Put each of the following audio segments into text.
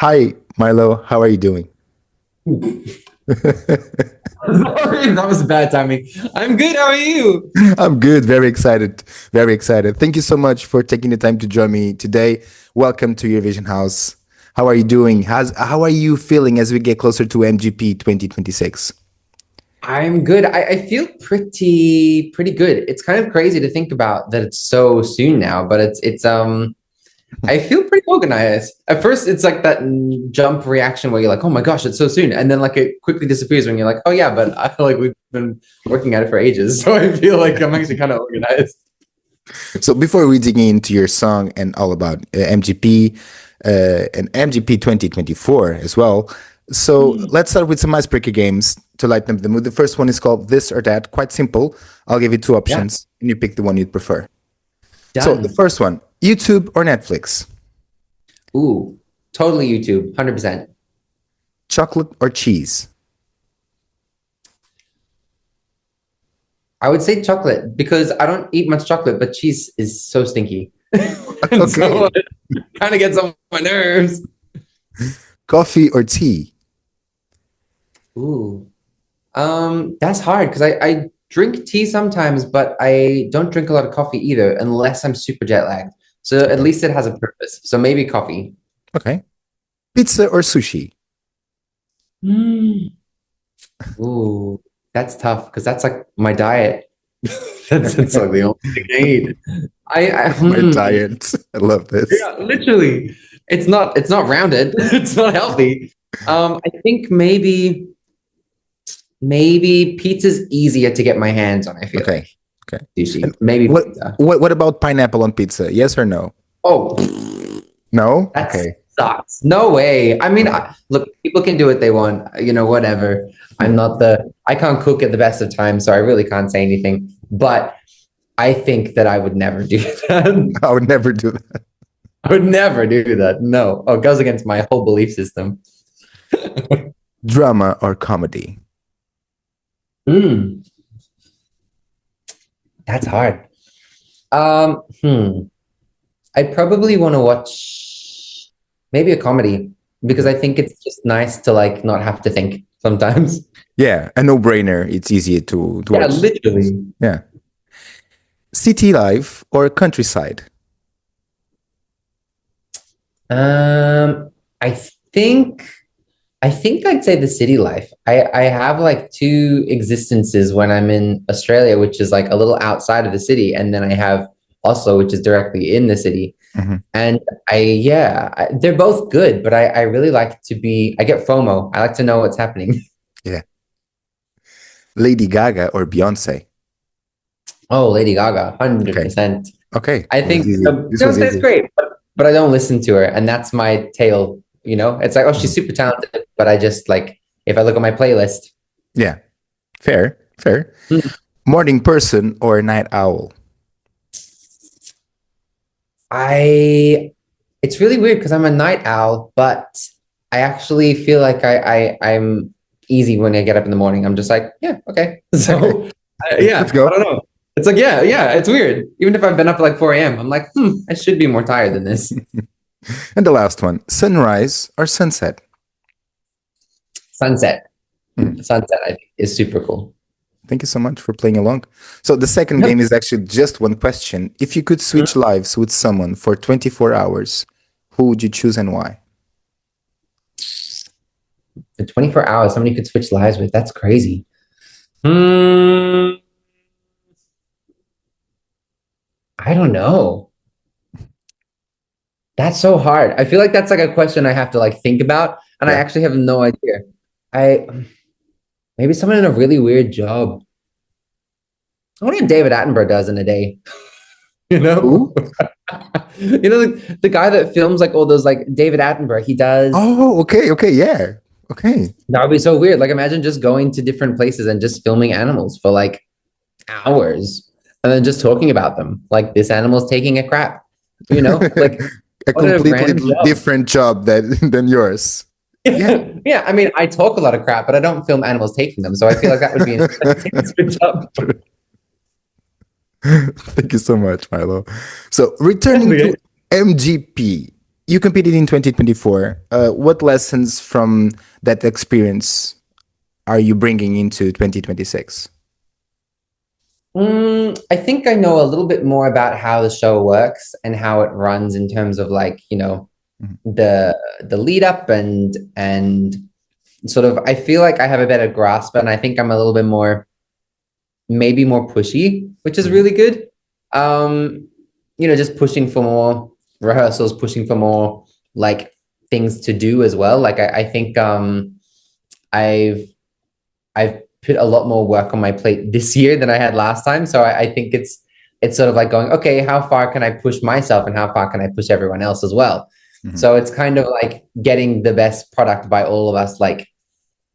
Hi, Milo. How are you doing? Sorry, that was bad timing. I'm good. How are you? I'm good. Very excited. Very excited. Thank you so much for taking the time to join me today. Welcome to Eurovisionhaus. How are you doing? How are you feeling as we get closer to MGP 2026? I'm good. I feel pretty good. It's kind of crazy to think about that it's so soon now, but it's I feel pretty organized. At first, it's like that jump reaction where you're like, "Oh my gosh, it's so soon," and then like it quickly disappears when you're like, "Oh yeah," but I feel like we've been working at it for ages, so I feel like I'm actually kind of organized. So before we dig into your song and all about MGP and MGP 2024 as well, so let's start with some icebreaker games to lighten up the mood. The first one is called This or That. Quite simple. I'll give you two Yeah, options and you pick the one you'd prefer. So the done. first one, YouTube or Netflix? Ooh, totally YouTube, 100%. Chocolate or cheese? I would say chocolate because I don't eat much chocolate, but cheese is so stinky. And so Okay. it kind of gets on my nerves. Coffee or tea? Ooh. That's hard because I drink tea sometimes, but I don't drink a lot of coffee either unless I'm super jet lagged. So at Okay. least it has a purpose. So maybe coffee. Okay. Pizza or sushi? Mm. Ooh, that's tough because that's like my diet. That's like the only thing I eat. My diet. I love this. Yeah, literally. It's not rounded. It's not healthy. I think maybe pizza's easier to get my hands on, I feel Okay. like. Okay. Sushi. And Maybe what pizza. what about pineapple on pizza? Yes or no? Oh, No? that Okay. sucks. No way. I mean, Okay. look, people can do what they want, whatever. I can't cook at the best of times, so I really can't say anything. But I think that I would never do that. I would never do that. I would never do that. No. Oh, it goes against my whole belief system. Drama or comedy? Mm, that's hard. Um, hmm. I'd probably want to watch maybe a comedy because I think it's just nice to like not have to think sometimes. Yeah, a no-brainer. It's easier to Yeah, watch. literally. Yeah. City life or countryside? Um, I think I think I'd say the city life. I have like two existences when I'm in Australia, which is like a little outside of the city, and then I have Oslo, which is directly in the city. Mhm. And they're both good, but I really like to be, I get FOMO. I like to know what's happening. Yeah. Lady Gaga or Beyonce? Oh, Lady Gaga, Okay. 100%. Okay. I It was think easy. This was Beyonce's easy. great, but I don't listen to her, and that's my tale. It's like, oh, she's Mhm. super talented, but I just like if I look at my playlist, Yeah. Fair. Fair. hmm, Morning person or night owl? I it's really weird because I'm a night owl, but I actually feel like I'm easy when I get up in the morning. I'm just like, yeah, okay. Okay. So Let's yeah, I go. don't know. It's like, yeah, it's weird. Even if I've been up at like 4 a.m., I'm like, I should be more tired than this. And the last one, sunrise or sunset? Sunset. Hmm. Sunset, I think, is super cool. Thank you so much for playing along. So the second Yep. game is actually just one question. If you could switch lives with someone for 24 hours, who would you choose and why? For 24 hours, somebody could switch lives with. That's crazy. Hmm. I don't know. That's so hard. I feel like that's like a question I have to like think about, and I Yeah. actually have no idea. I maybe someone in a really weird job. I wonder what David Attenborough does in a day. You know, Who? the guy that films like all those like David Attenborough. He does. Oh, okay, okay, yeah. Okay. That would be so weird. Like imagine just going to different places and just filming animals for like hours, and then just talking about them. Like this animal's taking a crap. Like A what a completely random job. different job than yours. Yeah. Yeah, I mean, I talk a lot of crap, but I don't film animals taking them. So I feel like that would be an interesting job. Thank you so much, Milo. So returning to Okay. MGP, you competed in 2024. What lessons from that experience are you bringing into 2026? I think I know a little bit more about how the show works and how it runs in terms of like, Mhm. the lead up and sort of I feel like I have a better grasp and I think I'm a little bit more maybe more pushy, which is Mhm. really good. Just pushing for more rehearsals, pushing for more like things to do as well. Like I think I've I've put a lot more work on my plate this year than I had last time. So I think it's sort of like going, okay, how far can I push myself and how far can I push everyone else as well? Mhm. So it's kind of like getting the best product by all of us, like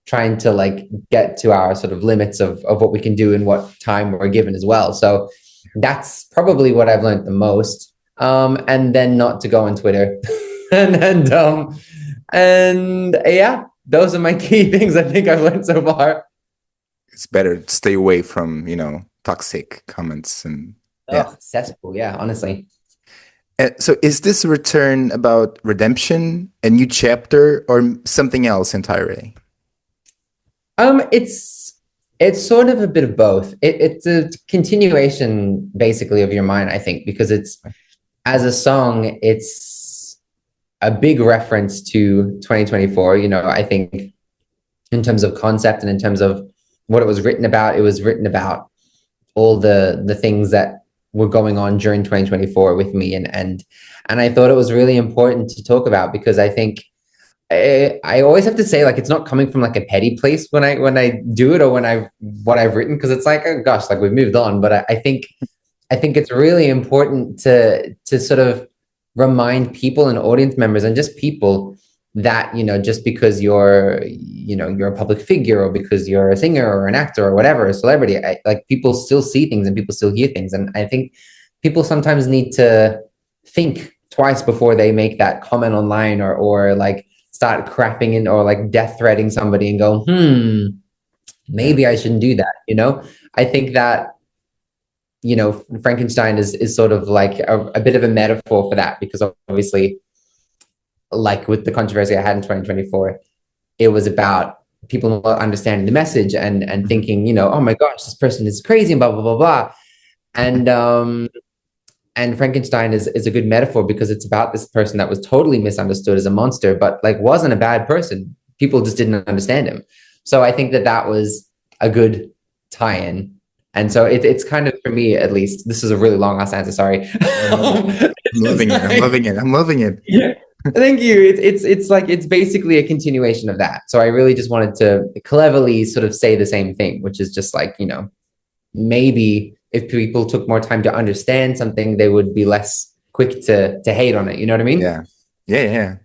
trying to like get to our sort of limits of what we can do and what time we're given as well. So that's probably what I've learned the most. And then not to go on Twitter and yeah, those are my key things I think I've learned so far. It's better to stay away from, toxic comments and yeah. Oh, cesspool. Yeah, honestly. So is this return about redemption, a new chapter, or something else entirely? It's sort of a bit of both. It's a continuation basically of your mind, I think, because it's as a song, it's a big reference to 2024. I think in terms of concept and in terms of what it was written about, it was written about all the things that were going on during 2024 with me and I thought it was really important to talk about because I think I always have to say like it's not coming from like a petty place when I do it or when I what I've written because it's like oh gosh like we've moved on but I think it's really important to sort of remind people and audience members and just people that just because you're a public figure or because you're a singer or an actor or whatever a celebrity like people still see things and people still hear things and I think people sometimes need to think twice before they make that comment online or like start crapping in or like death threatening somebody and go Yeah. maybe I shouldn't do that. I think that Frankenstein is sort of like a bit of a metaphor for that because obviously, like with the controversy I had in 2024, it was about people not understanding the message and Mhm. thinking, oh my gosh, this person is crazy and blah blah blah blah. And and Frankenstein is a good metaphor because it's about this person that was totally misunderstood as a monster, but like wasn't a bad person. People just didn't understand him. So I think that was a good tie-in. And so it's kind of for me at least. This is a really long ass answer. Sorry. No, no, no. I'm It's loving it. I'm like, loving it. I'm loving it. yeah. Thank you. It's like it's basically a continuation of that. So I really just wanted to cleverly sort of say the same thing, which is just like, maybe if people took more time to understand something, they would be less quick to hate on it. You know what I mean? Yeah. Yeah, yeah, yeah.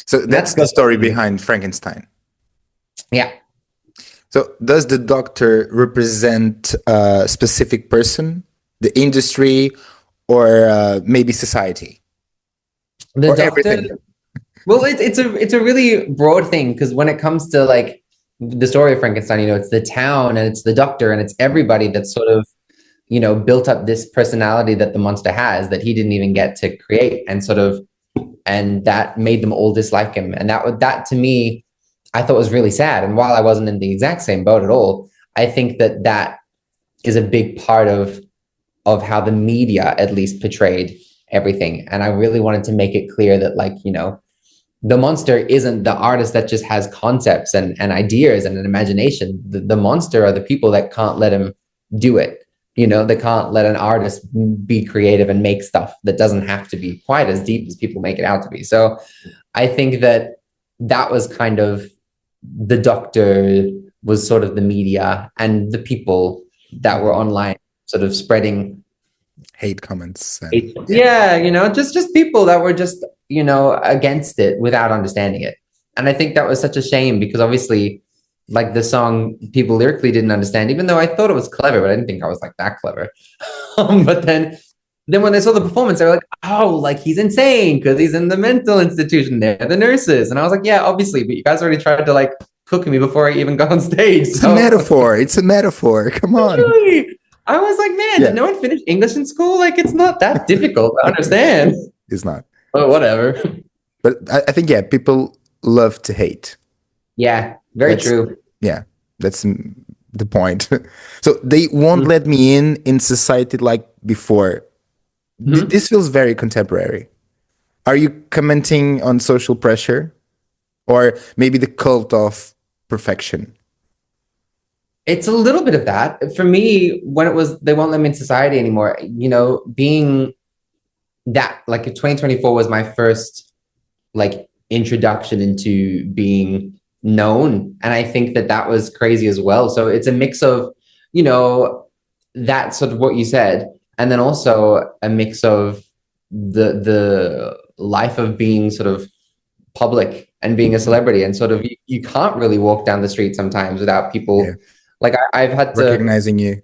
So And that's that's the the story behind Frankenstein. yeah. So does the doctor represent a specific person, the industry, or maybe society, The or doctor. everything? Well, it's a really broad thing because when it comes to like the story of Frankenstein, it's the town and it's the doctor and it's everybody that's sort of built up this personality that the monster has that he didn't even get to create and sort of and that made them all dislike him and that to me I thought was really sad and while I wasn't in the exact same boat at all I think that is a big part of how the media at least portrayed everything and I really wanted to make it clear that like the monster isn't the artist that just has concepts and ideas and an imagination. The monster are the people that can't let him do it. They can't let an artist be creative and make stuff that doesn't have to be quite as deep as people make it out to be. So I think that was kind of the doctor was sort of the media and the people that were online sort of spreading Hate comments and hate. yeah. Yeah, just people that were just, against it without understanding it. And I think that was such a shame because obviously like the song people lyrically didn't understand, even though I thought it was clever, but I didn't think I was like that clever. But then when they saw the performance, they were like, oh, like he's insane because he's in the mental institution. They're the nurses. And I was like, yeah, obviously, but you guys already tried to like cook me before I even got on stage. It's a So metaphor. It's a metaphor. Come on. really, I was like, man, Yeah, did no one finish English in school? Like, it's not that difficult to understand. it's not. But whatever. But I think, yeah, people love to hate. Yeah, very That's, true. yeah, that's the point. So they won't let me in society like before. Mhm. This feels very contemporary. Are you commenting on social pressure or maybe the cult of perfection? It's a little bit of that. For me, when it was they won't let me in society anymore, being that like 2024 was my first like introduction into being known, and I think that that was crazy as well. So it's a mix of, you know, that sort of what you said, and then also a mix of the life of being sort of public and being a celebrity, and sort of you can't really walk down the street sometimes without Yeah, people like I've had to. recognizing you.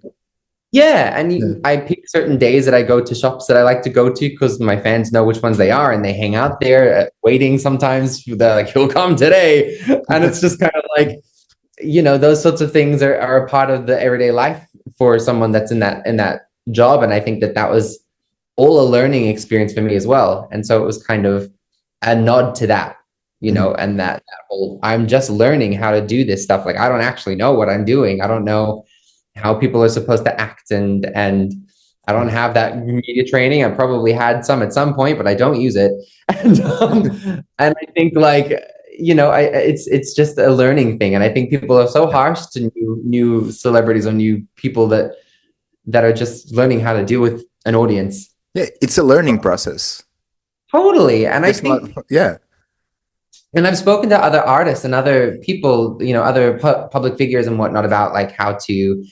Yeah, and Yeah. I pick certain days that I go to shops that I like to go to because my fans know which ones they are, and they hang out there waiting. Sometimes they're like, "He'll come today," and it's just kind of like, those sorts of things are a part of the everyday life for someone that's in that job, and I think that that was all a learning experience for me as well, and so it was kind of a nod to that, Mhm. and that whole I'm just learning how to do this stuff. Like I don't actually know what I'm doing. I don't know how people are supposed to act, and I don't have that media training. I probably had some at some point, but I don't use it. And I think like, it's just a learning thing. And I think people are so harsh to new celebrities or new people that are just learning how to deal with an audience. Yeah, it's a learning process. Totally. And I It's not, think, yeah, and I've spoken to other artists and other people, other public figures and whatnot about like how to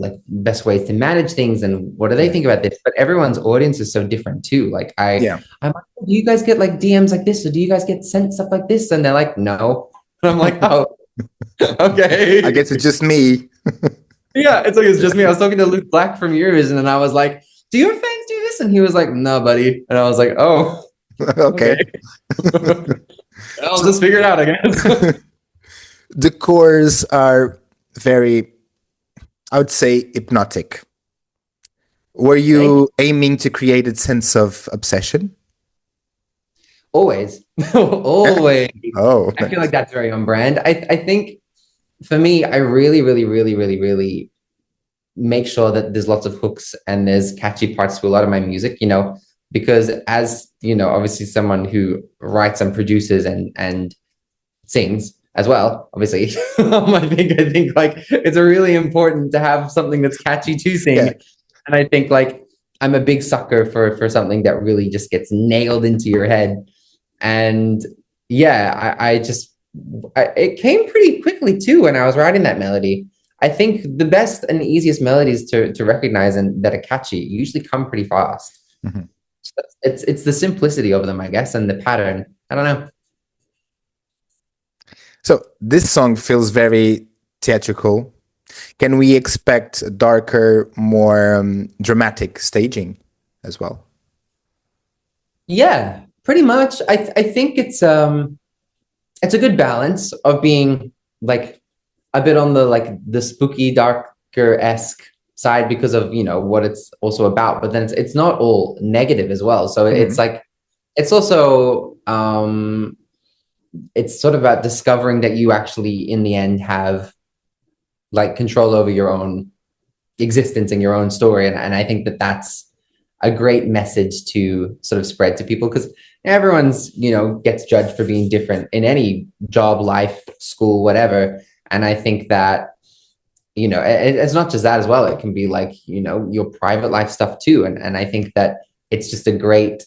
like best ways to manage things and what do they yeah, think about this, but everyone's audience is so different too. Like yeah. I'm like, do you guys get like DMs like this, or do you guys get sent stuff like this? And they're like, no. And I'm like, oh, I okay. guess it's just me. Yeah, it's like it's just me. I was talking to Luke Black from Eurovision, and I was like, do your fans do this? And he was like, no, buddy. And I was like, oh, okay. Okay. I'll So just figure it out, I guess. the cores are very, I would say, hypnotic. Were Thank you. you aiming to create a sense of obsession? Always. Always. Oh, I feel like nice. that's very on brand. I think for me, I really, really, really, really, really make sure that there's lots of hooks and there's catchy parts to a lot of my music, because as obviously someone who writes and produces and sings as well, obviously, I think like it's a really important to have something that's catchy to Yeah. sing. And I think like I'm a big sucker for something that really just gets nailed into your head. And yeah, it came pretty quickly too when I was writing that melody. I think the best and easiest melodies to recognize and that are catchy usually come pretty fast. Mhm. So it's the simplicity of them, I guess, and the pattern. I don't know. So this song feels very theatrical. Can we expect a darker, more dramatic staging as well? Yeah, pretty much. I think it's a good balance of being like a bit on the spooky, darker esque side because of what it's also about, but then it's not all negative as well. So it's Mhm. like it's also it's sort of about discovering that you actually in the end have like control over your own existence and your own story, and I think that that's a great message to sort of spread to people because everyone's gets judged for being different in any job, life, school, whatever. And I think that it's not just that as well. It can be like your private life stuff too, and I think that it's just a great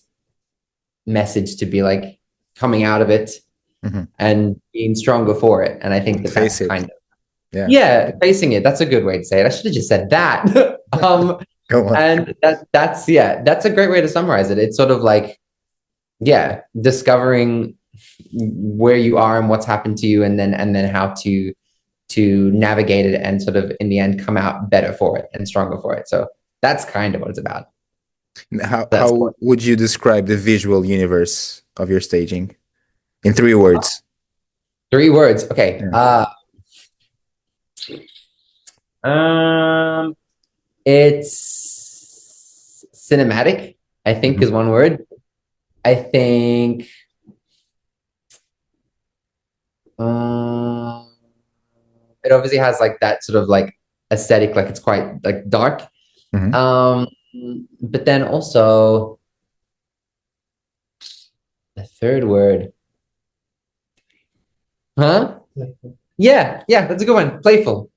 message to be like coming out of it Mhm. and being stronger for it. And I think that that's Face kind it. of, Yeah. yeah, facing it. That's a good way to say it. I should have just said that. Go on. And that's a great way to summarize it. It's sort of like, yeah, discovering where you are and what's happened to you, and then how to navigate it and sort of in the end come out better for it and stronger for it. So that's kind of what it's about. That's How would you describe the visual universe of your staging in 3 words? 3 words. Okay. Yeah. Um, it's cinematic, I think, Mhm. is one word. I think um, it obviously has like that sort of like aesthetic, like it's quite like dark. Mhm. Um, but then also the third word, huh? Yeah, that's a good one. Playful,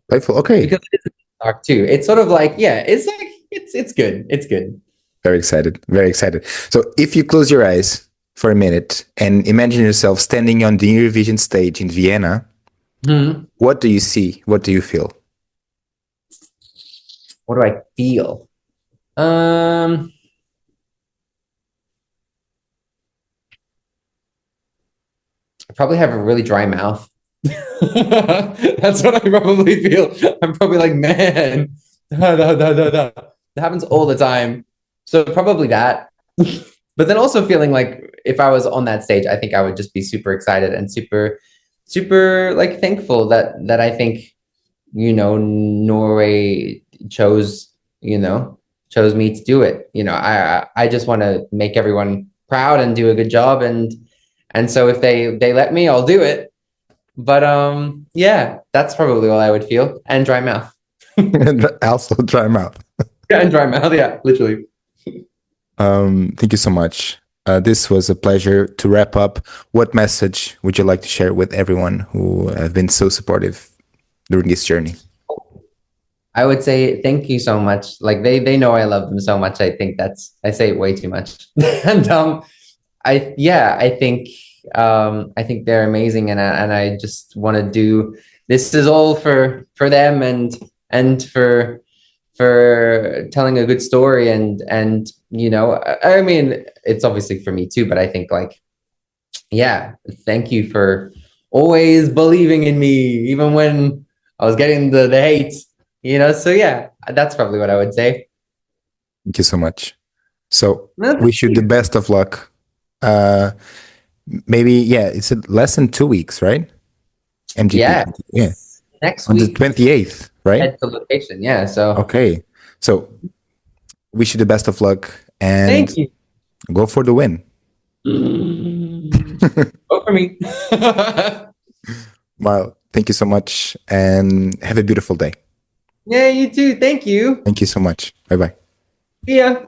Playful. Okay. because it is dark too. It's sort of like, yeah, it's like it's good. It's good. Very excited. Very excited. So if you close your eyes for a minute and imagine yourself standing on the Eurovision stage in Vienna, Hmm. what do you see? What do you feel? What do I feel? Um, I probably have a really dry mouth. That's what I probably feel. I'm probably like, man, da, da, da, da, da. That happens all the time. So probably that. But then also feeling like if I was on that stage, I think I would just be super excited and super like thankful that I think, Norway chose, chose me to do it. I just want to make everyone proud and do a good job, and so if they let me, I'll do it. But yeah, that's probably all I would feel. And dry mouth. Also, dry mouth. Yeah, and dry mouth. Yeah, literally. Thank you so much. This was a pleasure. To wrap up, what message would you like to share with everyone who have been so supportive during this journey? I would say thank you so much. Like they know I love them so much. I say it way too much. And I think they're amazing, and I just want to do this is all for them, and for telling a good story, and I mean it's obviously for me too, but I think like, yeah, thank you for always believing in me even when I was getting the hate, so yeah, that's probably what I would say. Thank you so much. So, No, thank wish you the you. best of luck. Uh, Maybe, yeah, it's less than 2 weeks, right? MGP. Yeah, Yeah, next on the week 28th, right? head to location, yeah, so Okay. So, wish you the best of luck and thank you. go for the win. Vote for me. Well, thank you so much and have a beautiful day. Yeah, you too. Thank you. Thank you so much. Bye bye. See ya.